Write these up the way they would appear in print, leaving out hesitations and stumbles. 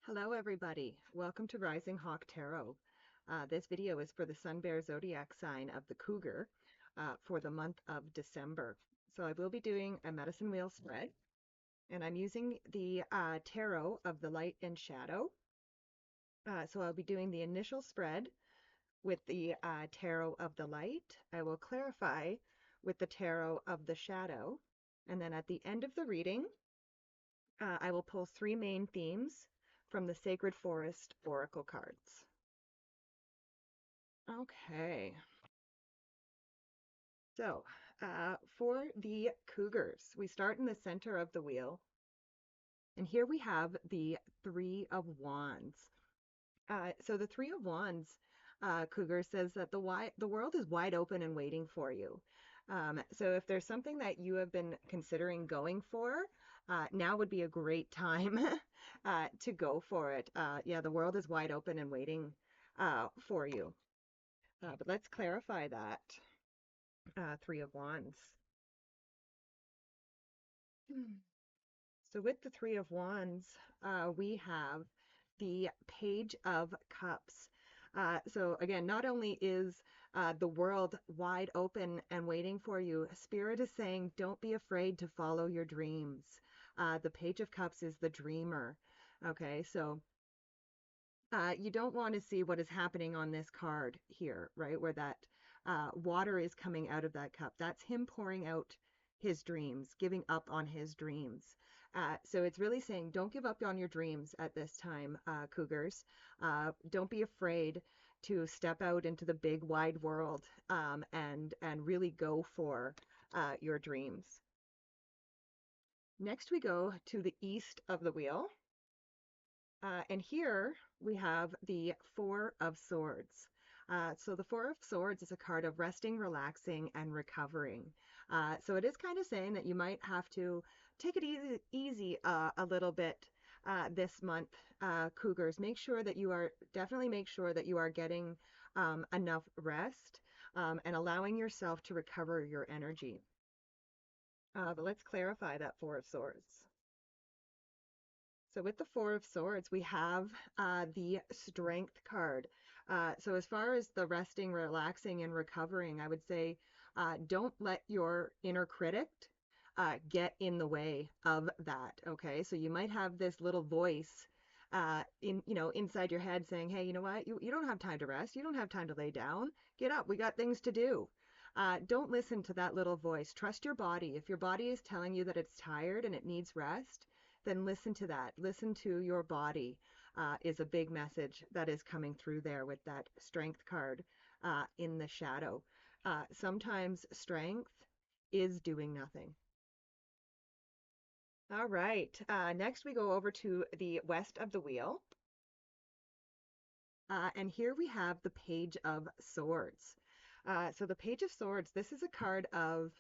Hello everybody, welcome to Rising Hawk Tarot. This video is for the Sun Bear Zodiac sign of the Cougar for the month of December. So I will be doing a medicine wheel spread, and I'm using the tarot of the light and shadow. So I'll be doing the initial spread with the tarot of the light. I will clarify with the tarot of the shadow, and then at the end of the reading, I will pull three main themes from the Sacred Forest Oracle cards. Okay, so for the Cougars, we start in the center of the wheel, and here we have the Three of Wands. So the Three of Wands, Cougar, says that the world is wide open and waiting for you. So if there's something that you have been considering going for, now would be a great time to go for it. Yeah, the world is wide open and waiting for you. But let's clarify that. Three of Wands. So with the Three of Wands, we have the Page of Cups. So again, not only is the world wide open and waiting for you, Spirit is saying, don't be afraid to follow your dreams. The Page of Cups is the dreamer. Okay, so you don't want to see what is happening on this card here, right? Where that water is coming out of that cup. That's him pouring out his dreams, giving up on his dreams. So it's really saying, don't give up on your dreams at this time, Cougars. Don't be afraid to step out into the big wide world and really go for your dreams. Next, we go to the east of the wheel. And here we have the Four of Swords. So the Four of Swords is a card of resting, relaxing, and recovering. So it is kind of saying that you might have to take it easy a little bit this month, Cougars. Definitely make sure that you are getting enough rest and allowing yourself to recover your energy. But let's clarify that Four of Swords. So with the Four of Swords, we have the Strength card. So as far as the resting, relaxing, and recovering, I would say don't let your inner critic get in the way of that. Okay, so you might have this little voice inside your head saying, hey, you know what? You don't have time to rest. You don't have time to lay down. Get up. We got things to do. Don't listen to that little voice. Trust your body. If your body is telling you that it's tired and it needs rest, then listen to that. Listen to your body is a big message that is coming through there with that Strength card in the shadow. Sometimes strength is doing nothing. All right. Next, we go over to the west of the wheel. And here we have the Page of Swords. So the Page of Swords, this is a card of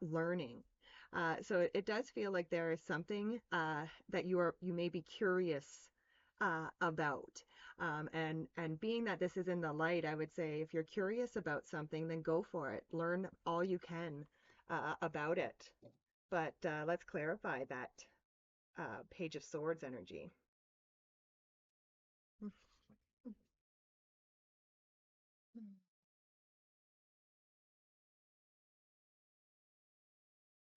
learning. So it does feel like there is something that you may be curious about. And being that this is in the light, I would say if you're curious about something, then go for it. Learn all you can about it. But let's clarify that Page of Swords energy.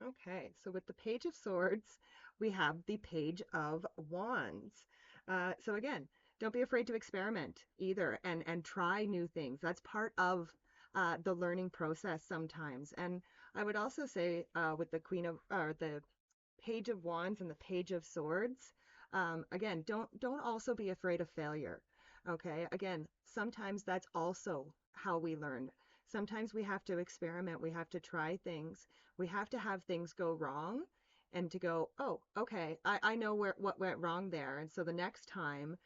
Okay, so with the Page of Swords, we have the Page of Wands. So again, don't be afraid to experiment either and try new things. That's part of the learning process sometimes. And I would also say with the the Page of Wands and the Page of Swords, again, don't also be afraid of failure. Okay, again, sometimes that's also how we learn. Sometimes we have to experiment, we have to try things, we have to have things go wrong and to go, oh, okay, I know what went wrong there. And so the next time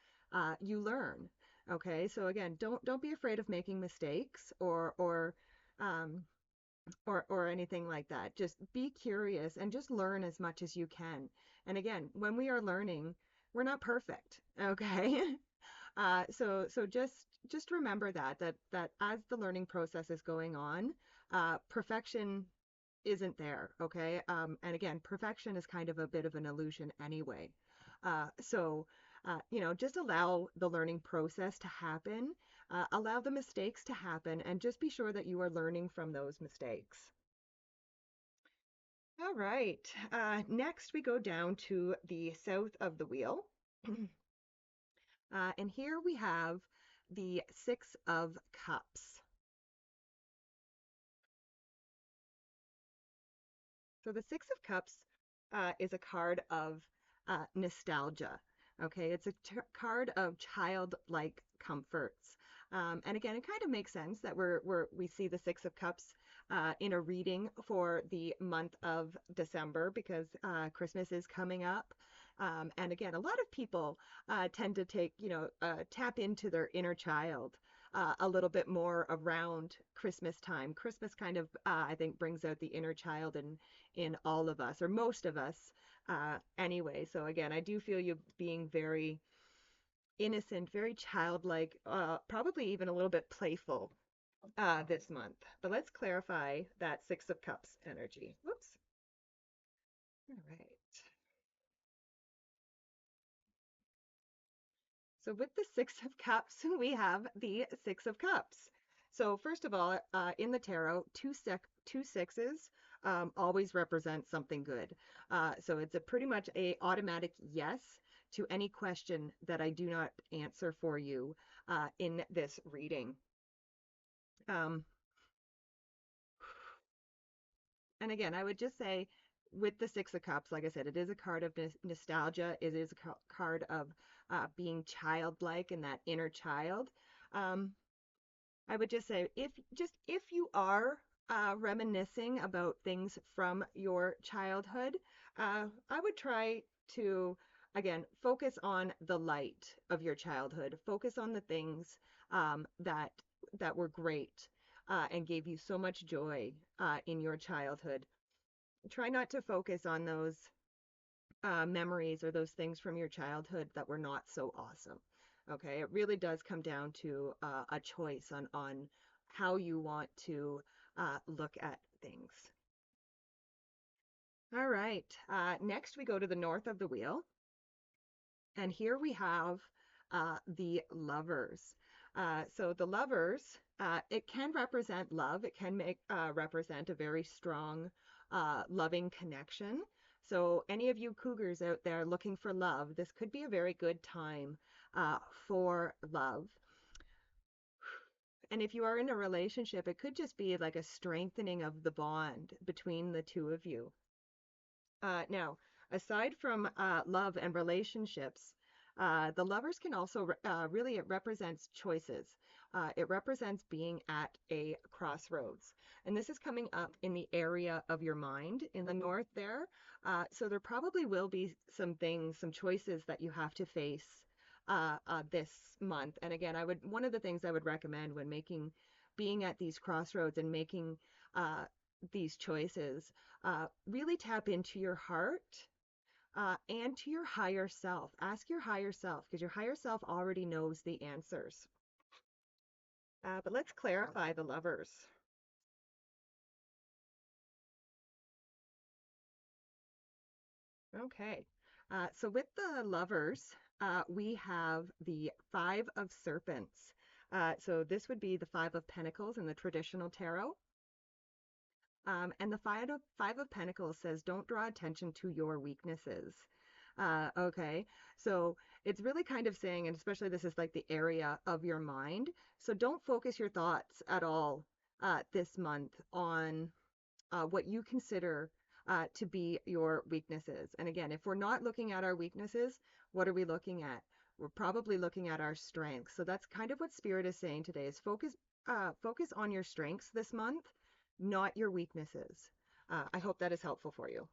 you learn. Okay, so again, don't be afraid of making mistakes um, or anything like that. Just be curious and just learn as much as you can. And again, when we are learning, we're not perfect. Okay. So just remember that as the learning process is going on, perfection isn't there. Okay. And again, perfection is kind of a bit of an illusion anyway. So Just allow the learning process to happen, allow the mistakes to happen, and just be sure that you are learning from those mistakes. All right. Next, we go down to the south of the wheel. And here we have the Six of Cups. So the Six of Cups is a card of nostalgia. Okay, it's a card of childlike comforts. And again, it kind of makes sense that we see the Six of Cups in a reading for the month of December because Christmas is coming up. And again, a lot of people tend to tap into their inner child a little bit more around Christmas time. Christmas kind of, I think, brings out the inner child in all of us, or most of us, anyway. So again, I do feel you being very innocent, very childlike, probably even a little bit playful this month. But let's clarify that Six of Cups energy. Whoops. All right. So with the Six of Cups, we have the Six of Cups. So first of all, in the tarot, two sixes always represent something good. So it's a pretty much a automatic yes to any question that I do not answer for you in this reading. Um, and again, I would just say with the Six of Cups, like I said, it is a card of nostalgia. It is a card of being childlike and that inner child. Um, I would just say if you are reminiscing about things from your childhood, I would try to again focus on the light of your childhood. Focus on the things that were great and gave you so much joy in your childhood. Try not to focus on those memories or those things from your childhood that were not so awesome. Okay, it really does come down to a choice on how you want to look at things. All right, next we go to the north of the wheel, and here we have the lovers. So the lovers, it can represent love. It can represent a very strong, loving connection. So any of you cougars out there looking for love, this could be a very good time for love. And if you are in a relationship, it could just be like a strengthening of the bond between the two of you. Now, aside from love and relationships, the lovers can also really, it represents choices. It represents being at a crossroads. And this is coming up in the area of your mind in the north there. So there probably will be some things, some choices that you have to face this month. And again, one of the things I would recommend when being at these crossroads and making these choices, really tap into your heart and to your higher self. Ask your higher self because your higher self already knows the answers. But let's clarify the lovers. Okay. So with the lovers, we have the Five of Serpents. So this would be the Five of Pentacles in the traditional tarot. And the Five of Pentacles says, don't draw attention to your weaknesses. Okay, so it's really kind of saying, and especially this is like the area of your mind. So don't focus your thoughts at all this month on what you consider to be your weaknesses. And again, if we're not looking at our weaknesses, what are we looking at? We're probably looking at our strengths. So that's kind of what Spirit is saying today is focus on your strengths this month, not your weaknesses. I hope that is helpful for you.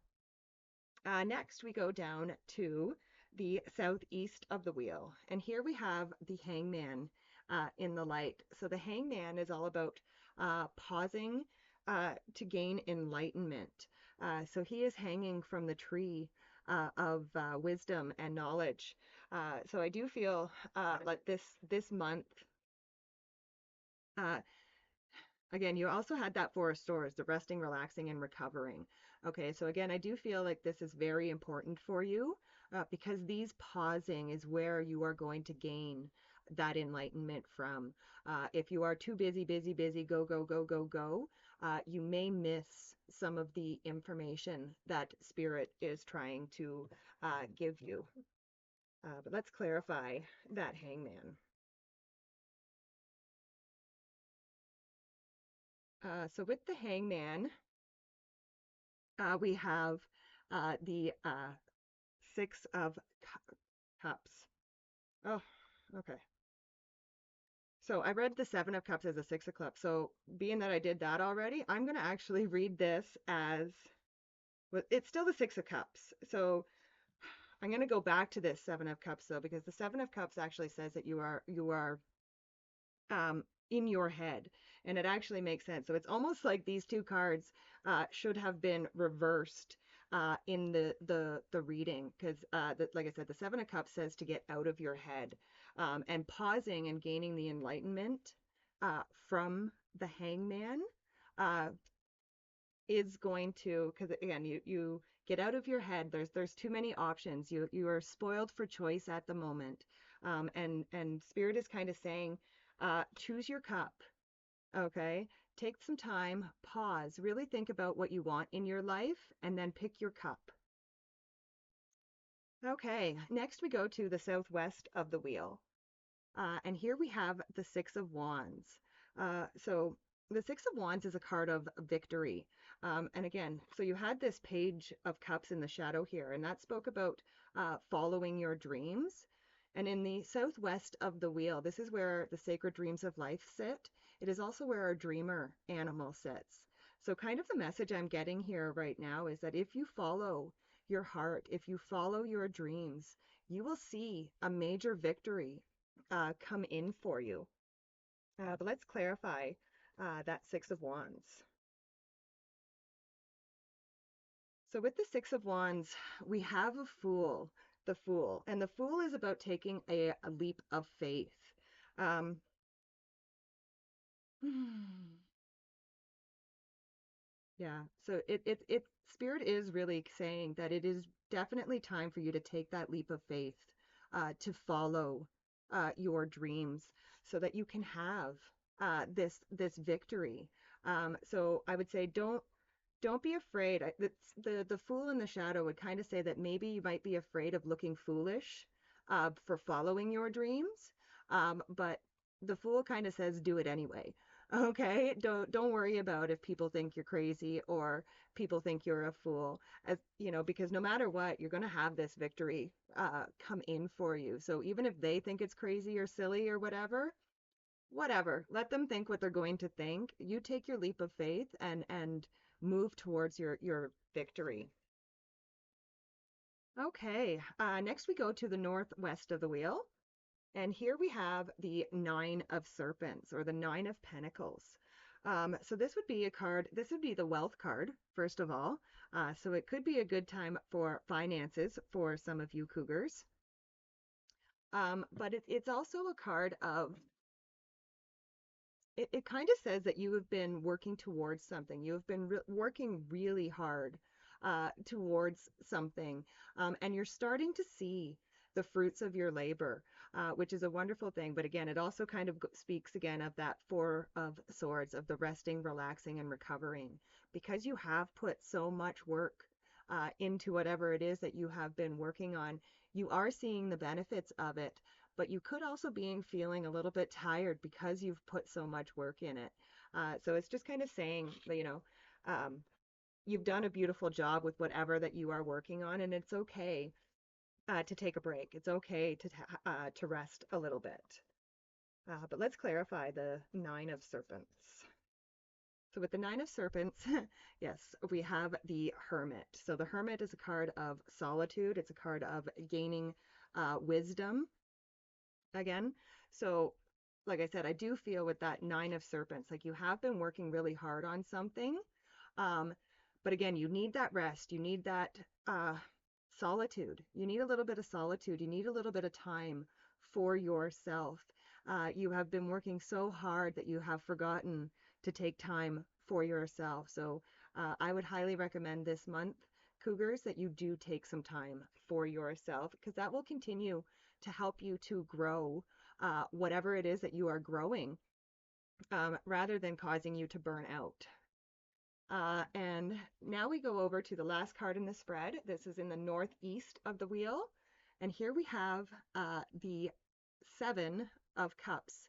Next, we go down to the southeast of the wheel. And here we have the hangman in the light. So the hangman is all about pausing to gain enlightenment. So he is hanging from the tree of wisdom and knowledge. So I do feel like this month, uh, again, you also had that Four of Swords, the resting, relaxing, and recovering. Okay, so again, I do feel like this is very important for you. because these pausing is where you are going to gain that enlightenment from. If you are too busy, busy, busy, go, go, go, go, go, you may miss some of the information that Spirit is trying to give you. But let's clarify that Hangman. So with the Hangman, we have the Six of Cups. Oh, okay. So I read the Seven of Cups as a Six of Cups. So being that I did that already, I'm going to actually read this as, well, it's still the Six of Cups. So I'm going to go back to this Seven of Cups though, because the Seven of Cups actually says that you are in your head, and it actually makes sense. So it's almost like these two cards should have been reversed in the reading, because like I said, the Seven of Cups says to get out of your head, and pausing and gaining the enlightenment from the Hangman uh, is going to, because again, you get out of your head. There's too many options. You are spoiled for choice at the moment, and Spirit is kind of saying, choose your cup. Okay, take some time, pause, really think about what you want in your life, and then pick your cup. Okay, next we go to the southwest of the wheel. And here we have the Six of Wands. So the Six of Wands is a card of victory. And again, so you had this Page of Cups in the shadow here, and that spoke about following your dreams. And in the southwest of the wheel, this is where the sacred dreams of life sit. It is also where our dreamer animal sits. So kind of the message I'm getting here right now is that if you follow your heart, if you follow your dreams, you will see a major victory come in for you. But let's clarify that Six of Wands. So with the Six of Wands, we have a Fool, the Fool, and the Fool is about taking a leap of faith. Um, yeah, so it Spirit is really saying that it is definitely time for you to take that leap of faith, to follow your dreams, so that you can have this victory. So I would say don't be afraid. The fool in the shadow would kind of say that maybe you might be afraid of looking foolish for following your dreams, but the fool kind of says do it anyway. Okay, don't worry about if people think you're crazy or people think you're a fool, as you know, because no matter what, you're going to have this victory come in for you. So even if they think it's crazy or silly or whatever, let them think what they're going to think. You take your leap of faith and move towards your victory. Okay, next we go to the northwest of the wheel, and here we have the Nine of Serpents, or the Nine of Pentacles. So this would be a card, this would be the wealth card, first of all. So it could be a good time for finances for some of you cougars. But it's also a card of, it kind of says that you have been working towards something. You have been working really hard towards something, and you're starting to see the fruits of your labor, which is a wonderful thing. But again, it also kind of speaks again of that Four of Swords, of the resting, relaxing, and recovering, because you have put so much work into whatever it is that you have been working on. You are seeing the benefits of it, but you could also be feeling a little bit tired because you've put so much work in it. So it's just kind of saying that, um, you've done a beautiful job with whatever that you are working on, and it's okay to take a break. It's okay to rest a little bit. But let's clarify the Nine of Serpents. So with the Nine of Serpents, yes, we have the Hermit. So the Hermit is a card of solitude. It's a card of gaining wisdom again. So, like I said, I do feel with that Nine of Serpents, like you have been working really hard on something. Um, but again, you need that rest. You need that solitude. You need a little bit of solitude. You need a little bit of time for yourself. You have been working so hard that you have forgotten to take time for yourself. So I would highly recommend this month Cougars, that you do take some time for yourself, because that will continue to help you to grow whatever it is that you are growing, rather than causing you to burn out. And now we go over to the last card in the spread. This is in the northeast of the wheel. And here we have the Seven of Cups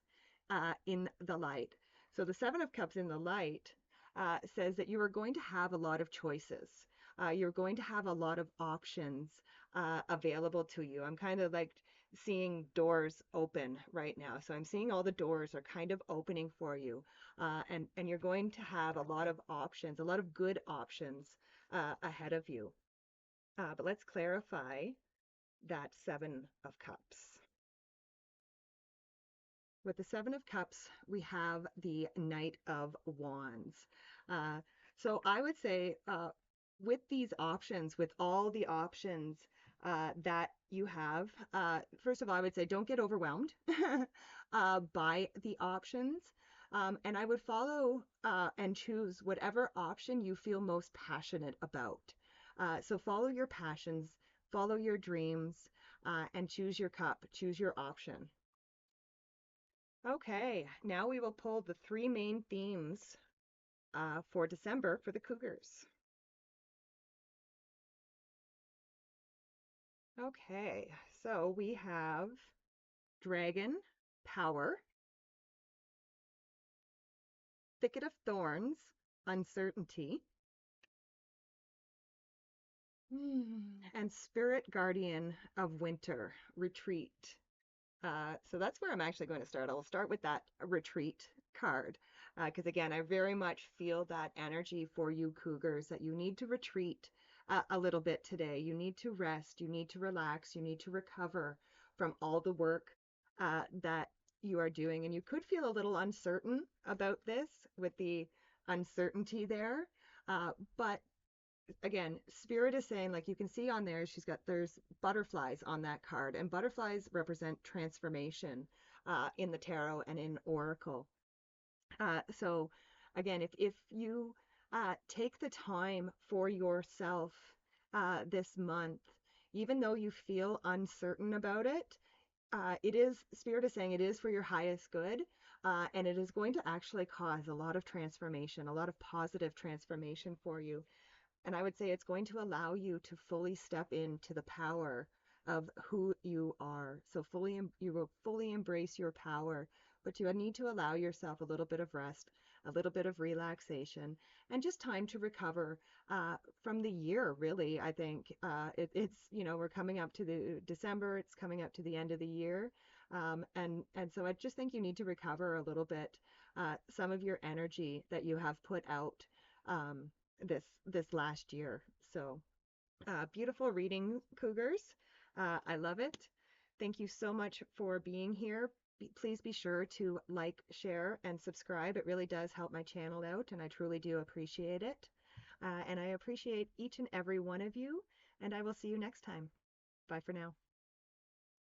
in the light. So the Seven of Cups in the light says that you are going to have a lot of choices. You're going to have a lot of options available to you. I'm kind of like seeing doors open right now. So I'm seeing all the doors are kind of opening for you. And you're going to have a lot of options, a lot of good options ahead of you. But let's clarify that Seven of Cups. With the Seven of Cups, we have the Knight of Wands. Uh, so I would say with these options, with all the options that you have, first of all, I would say don't get overwhelmed by the options. And I would follow and choose whatever option you feel most passionate about. So follow your passions, follow your dreams, and choose your cup, choose your option. Okay, now we will pull the three main themes for December for the Cougars. Okay, so we have Dragon, Power, Thicket of Thorns, Uncertainty, and Spirit Guardian of Winter, Retreat. So that's where I'm actually going to start. I'll start with that retreat card because again, I very much feel that energy for you Cougars, that you need to retreat a little bit today. You need to rest, you need to relax, you need to recover from all the work that you are doing. And you could feel a little uncertain about this with the uncertainty there. But again, Spirit is saying, like you can see on there, there's butterflies on that card, and butterflies represent transformation in the tarot and in Oracle. So again, if you take the time for yourself this month, even though you feel uncertain about it, Spirit is saying it is for your highest good, and it is going to actually cause a lot of transformation, a lot of positive transformation for you. And I would say it's going to allow you to fully step into the power of who you are. So you will fully embrace your power, but you need to allow yourself a little bit of rest, a little bit of relaxation, and just time to recover from the year, really. I think we're coming up to the December, it's coming up to the end of the year. And so I just think you need to recover a little bit some of your energy that you have put out this last year. So beautiful reading, Cougars. I love it. Thank you so much for being here. Please be sure to like, share, and subscribe. It really does help my channel out, and I truly do appreciate it. And I appreciate each and every one of you, and I will see you next time. Bye for now.